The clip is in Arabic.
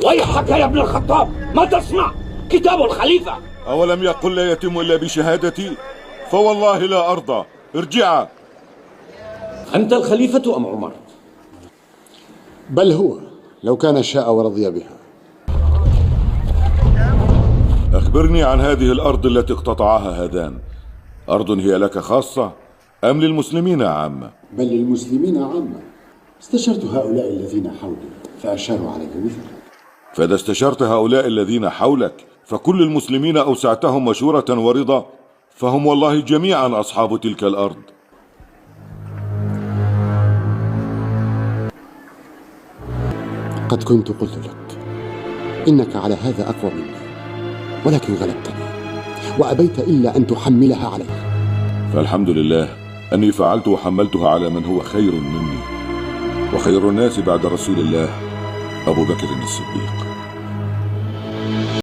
ويحك يا ابن الخطاب، ما تصنع؟ كتاب الخليفة. أولم يقل لا يتم إلا بشهادتي؟ فوالله لا أرضى. ارجعا. أنت الخليفة أم عمر؟ بل هو، لو كان شاء ورضي بها. أخبرني عن هذه الأرض التي اقتطعها هذان. أرض هي لك خاصة أم للمسلمين عامة؟ بل للمسلمين عامة. استشرت هؤلاء الذين حولي فأشاروا علي بذلك. فإذا استشرت هؤلاء الذين حولك فكل المسلمين أوسعتهم مشورة ورضا، فهم والله جميعا أصحاب تلك الأرض. قد كنت قلت لك إنك على هذا أقوى مني، ولكن غلبتني وأبيت إلا أن تحملها علي. فالحمد لله أني فعلت وحملتها على من هو خير مني، وخير الناس بعد رسول الله أبو بكر الصديق.